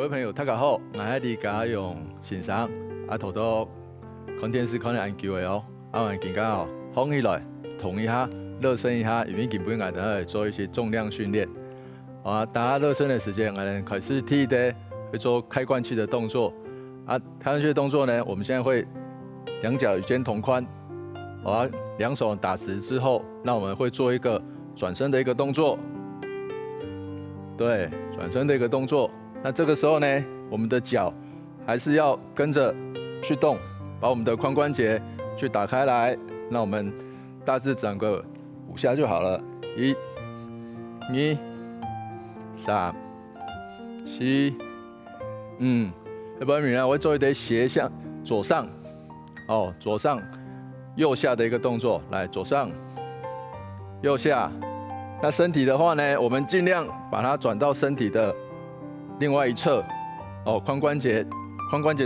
位朋友，大家好，我喺你家用欣赏土豆空天是可能研究的哦，我今天哦放起来，捅一下，热身一下，因为基本我哋做一些重量训练。大家热身的时间，我们开始第一会做开罐器的动作。开罐器的动作呢，我们现在会两脚与肩同宽，两手打直之后，那我们会做一个转身的一个动作。对，转身的一个动作。那这个时候呢，我们的脚还是要跟着去动，把我们的髋关节去打开来。那我们大致整个5下就好了。1、2、3、4、5。要不然呢，我会做一点斜向左上，左上右下的一个动作。来，左上右下。那身体的话呢，我们尽量把它转到身体的另外一侧，髋关节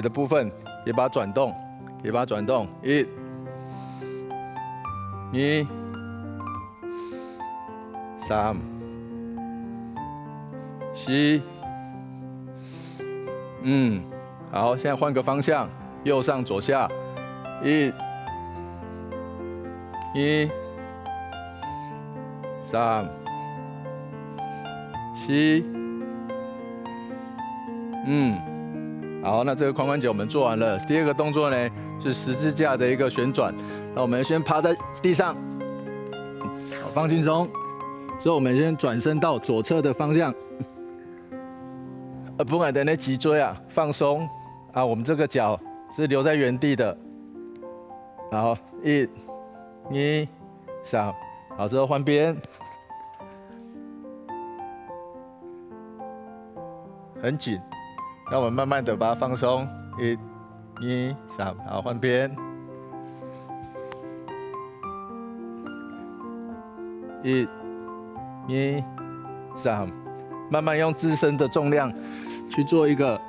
的部分也把它转动，1、2、3、4、5。好，现在换个方向，右上左下，1、3、4、好，那这个髋关节我们做完了。第二个动作呢是十字架的一个旋转。那我们先趴在地上，放轻松。之后我们先转身到左侧的方向，不管的那脊椎放松我们这个脚是留在原地的。好，1、2、3，好，之后换边。很紧，那我们慢慢的把它放松。1、2、3，好，换边。1、2、3，慢慢用自身的重量去做一个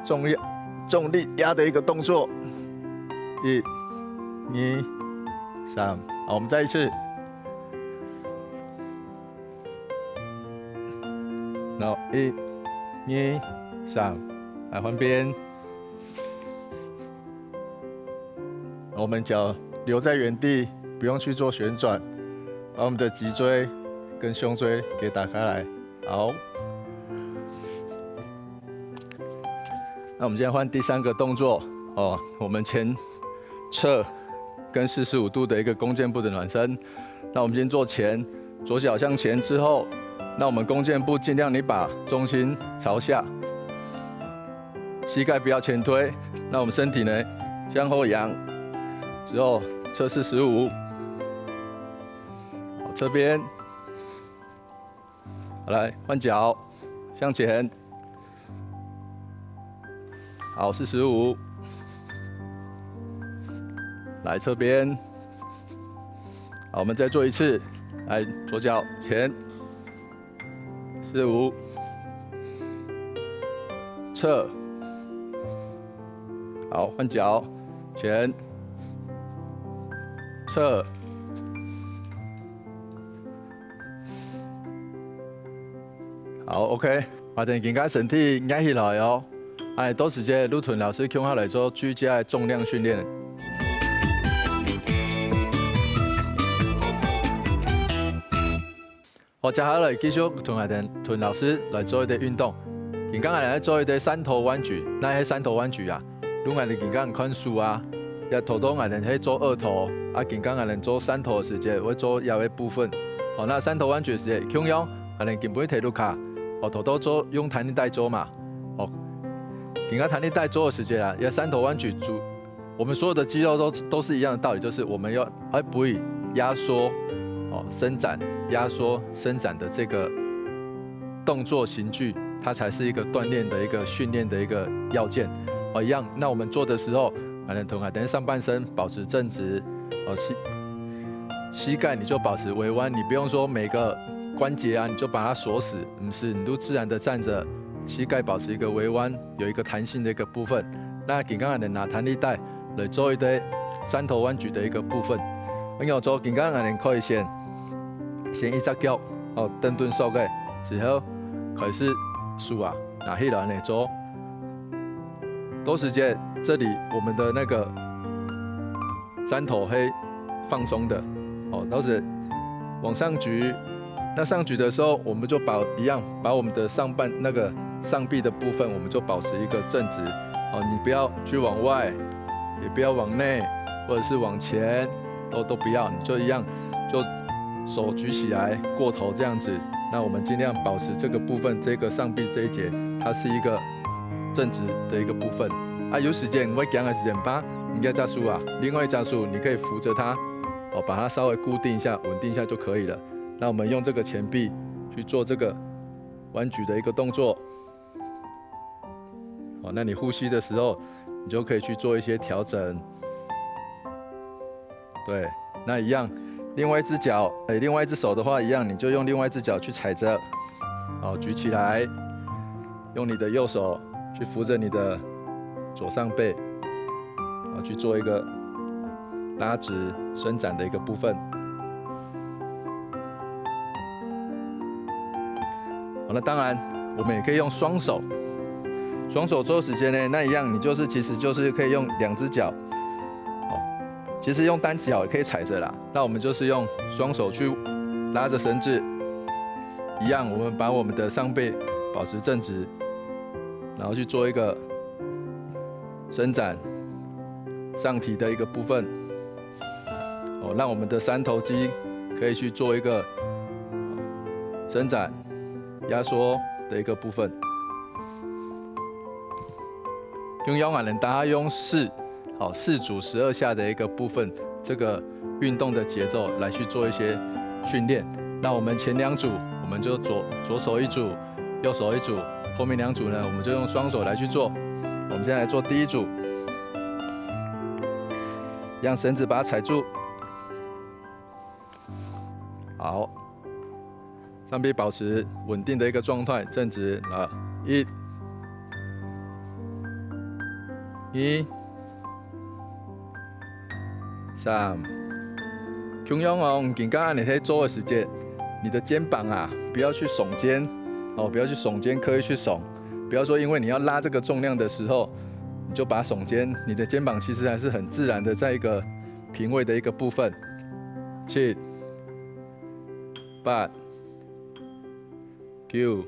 重力压的一个动作。1、2、3，好，我们再一次。然后1、2、3，来换边。我们脚留在原地，不用去做旋转，把我们的脊椎跟胸椎给打开来。好，那我们现在换第3个动作我们前侧跟45度的一个弓箭步的暖身。那我们先做前，左脚向前之后。那我们弓箭步尽量你把重心朝下，膝盖不要前推。那我们身体呢向后仰，之后侧45，好，侧边，好，来换脚向前，好，45，来侧边，好，我们再做一次，来左脚前。45，侧，好，换脚，前，侧，好 ，OK， 把等更加身体压起来哦。多时间陆屯老师用下来做居家的重量训练。接下来继续同屯老师来做一啲运动。今天我哋做一啲三头弯举，那喺三头弯举如我哋今天看书头头我哋去做2头，今天我哋做3头的时间，会做腰的部分。那3头弯举的时间，用我哋基本体育卡，头头做用弹力带做嘛。今天弹力带做的时间也3头弯举我们所有的肌肉都是一样的道理，就是我们要不以压缩。伸展、压缩、伸展的这个动作形距，它才是一个锻炼的一个训练的一个要件。一样，那我们做的时候，等上半身保持正直，膝盖你就保持微弯，你不用说每个关节你就把它锁死，不是，你都自然的站着，膝盖保持一个微弯，有一个弹性的一个部分。那今天拿弹力带来做一堆3头弯举的一个部分。我做今天可以先一只脚蹬蹲收嘅，之后开始数那黑蓝呢做，多时间这里我们的那个三头黑放松的，哦，都是往上举。那上举的时候，我们就把我们的上臂的部分，我们就保持一个正直。哦，你不要去往外，也不要往内，或者是往前，都不要，你就一样，就手举起来过头这样子。那我们尽量保持这个部分，这个上臂这一节，它是一个正直的一个部分。啊，有时间我讲的时间把应该加速啊，另外加速，你可以扶着它，哦，把它稍微固定一下，稳定一下就可以了。那我们用这个前臂去做这个弯举的一个动作。好，那你呼吸的时候，你就可以去做一些调整。对，那一样，另外一只脚，另外一只手的话一样，你就用另外一只脚去踩着，好，举起来，用你的右手去扶着你的左上背，好，去做一个拉直、伸展的一个部分。好，那当然，我们也可以用双手。双手做时间呢，那一样，你其实就是可以用2只脚，哦，其实用单脚也可以踩着啦。那我们就是用双手去拉着绳子，一样，我们把我们的上背保持正直，然后去做一个伸展上提的一个部分，哦，让我们的三头肌可以去做一个伸展、压缩的一个部分。用腰杆人，大家用4组12下的一个部分，这个运动的节奏来去做一些训练。那我们前2组，我们就左手1组，右手1组，后面2组呢，我们就用双手来去做。我们现在来做第1组，让绳子把它踩住，好，上臂保持稳定的一个状态，正直啊，1、2、3，同样哦，刚刚你在做的时间，你的肩膀啊，不要去耸肩哦，不要去耸肩，刻意去耸，不要说因为你要拉这个重量的时候，你就把它耸肩，你的肩膀其实还是很自然的在一个平位的一个部分。7、8、9、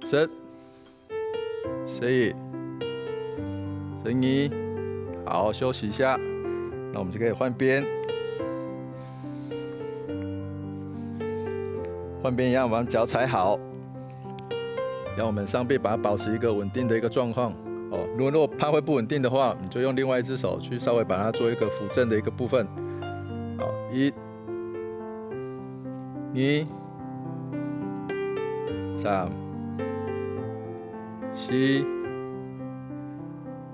10、11、12，好，休息一下，那我们就可以换边。换边一样，把脚踩好，让我们上臂把它保持一个稳定的一个状况。哦，如果怕会不稳定的话，你就用另外一只手去稍微把它做一个扶正的一个部分。好，1、2、3、4、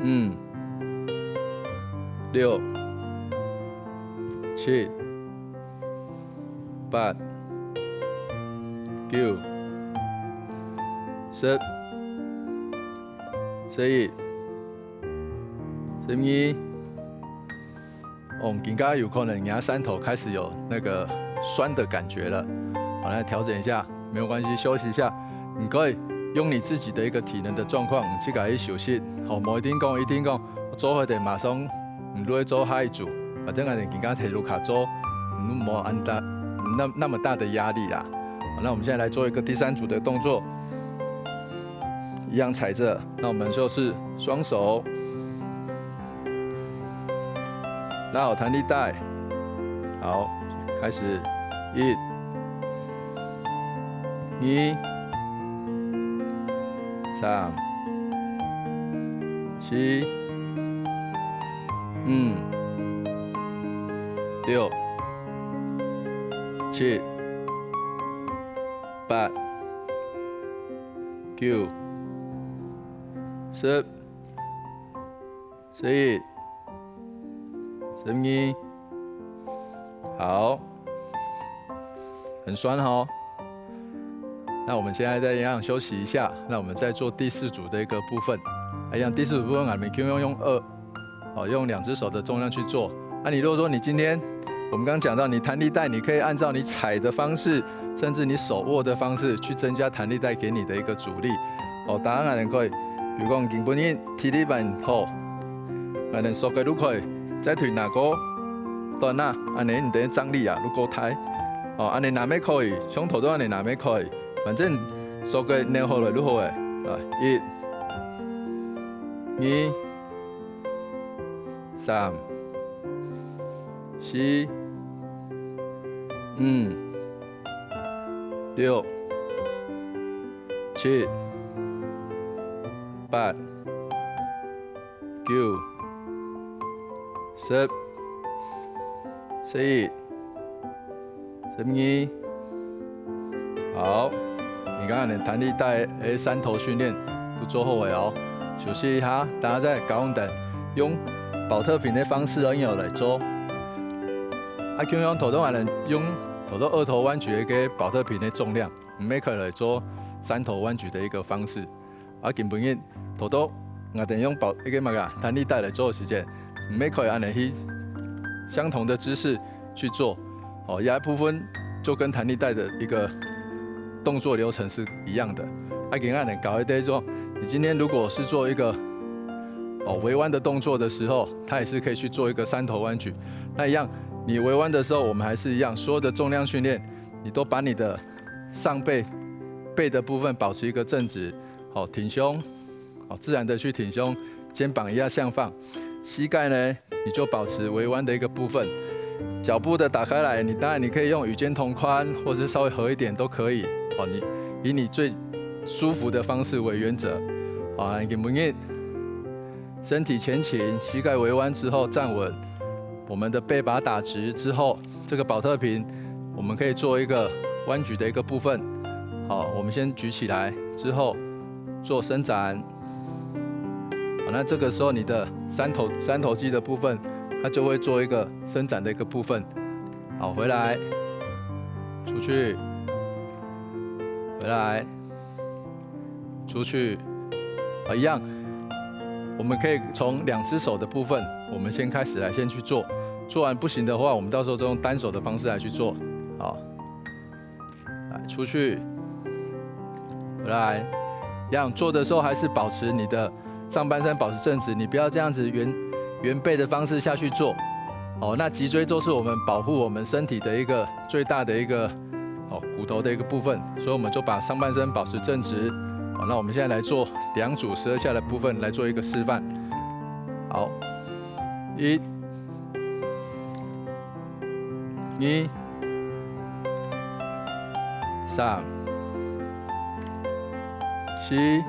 5、6、7、8、9、10、11、12。哦，更加有可能牙三头开始有那个酸的感觉了。好，来调整一下，没有关系，休息一下。你可以用你自己的一个体能的状况去给它休息。好，无一定讲，做好的马上你落去做下一组，反正你更加体路卡做，你无那么大的压力啦。好，那我们现在来做一个第3组的动作，一样踩着，那我们就是双手拉好弹力带，好，开始，1、2、3、4、5、6、7、8、9、10、11、12，好，很酸哦。那我们现在再一样休息一下，那我们再做第4组的一个部分。一样第4组部分，我们用2，用2只手的重量去做。那你如果说你今天我们刚刚讲到，你弹力带，你可以按照你踩的方式甚至你手握的方式去增加弹力带给你的一个阻力。哦，当然也可以，比如讲根本因体力蛮好，我们手脚都可以再推哪个段啊，安尼你的张力啊，如果太哦，安尼哪咩可以，胸头都安尼哪咩可以，反正手脚练好了如何诶？啊，一、二、三、四、五、六、七、八、九、十、11、12，好，你刚刚的弹力带三头训练都做好了哦，休息一下，大家再搞等用保特瓶的方式然后来做。啊，用头都还能用头都二头弯举的个保特瓶的重量，唔免可来做三头弯举的一个方式。啊，根本因头都我哋用一个弹力带来做的时间，唔免可以按嚟去相同的姿势去做。哦，压部分就跟弹力带的一个动作流程是一样的。啊，给按嚟搞一堆说，你今天如果是做一个微弯的动作的时候，它也是可以去做一个三头弯举。那一样，你微弯的时候，我们还是一样，所有的重量训练，你都把你的上背的部分保持一个正直，好，挺胸，好，自然的去挺胸，肩膀一样向放，膝盖呢，你就保持微弯的一个部分，脚部的打开来，当然你可以用与肩同宽，或者是稍微合一点都可以，好，你以你最舒服的方式为原则，好，你不硬。身体前倾，膝盖微弯之后站稳，我们的背把打直之后，这个保特瓶我们可以做一个弯举的一个部分。好，我们先举起来之后做伸展。好，那这个时候你的三头肌的部分，它就会做一个伸展的一个部分。好，回来，出去，回来，出去，好，一样。我们可以从2只手的部分，我们先开始来先去做，做完不行的话，我们到时候就用单手的方式来去做。好，来出去，回来，一样做的时候还是保持你的上半身保持正直，你不要这样子圆背的方式下去做。哦，那脊椎都是我们保护我们身体的一个最大的一个骨头的一个部分，所以我们就把上半身保持正直。好，那我们现在来做2组12下的部分，来做一个示范。好，1、2、3、4、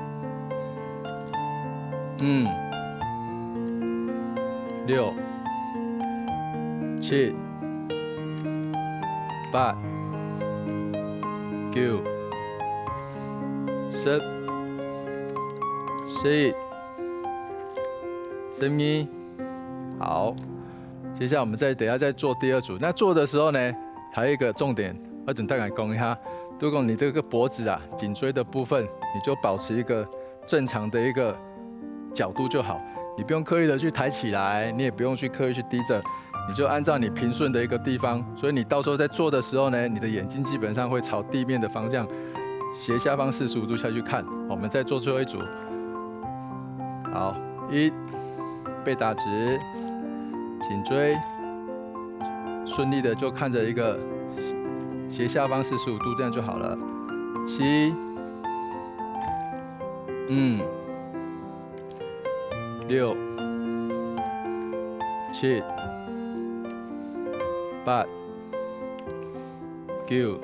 5、6、7、8、9、10、11、12，好，接下来我们等一下再做第2组。那做的时候呢，还有一个重点，我等大概讲一下。如果你这个脖子啊、颈椎的部分，你就保持一个正常的一个角度就好，你不用刻意的去抬起来，你也不用去刻意去低着，你就按照你平顺的一个地方。所以你到时候在做的时候呢，你的眼睛基本上会朝地面的方向，斜下方45度下去看。我们再做最后1组。好，1，背打直，颈椎顺利的就看着一个斜下方45度，这样就好了。吸，5、6、7、8、9、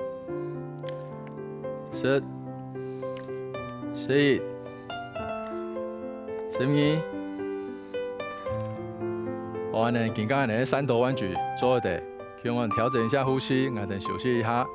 10、11、12。我呢，刚刚那3头弯举做的，希望调整一下呼吸，我等休息一下。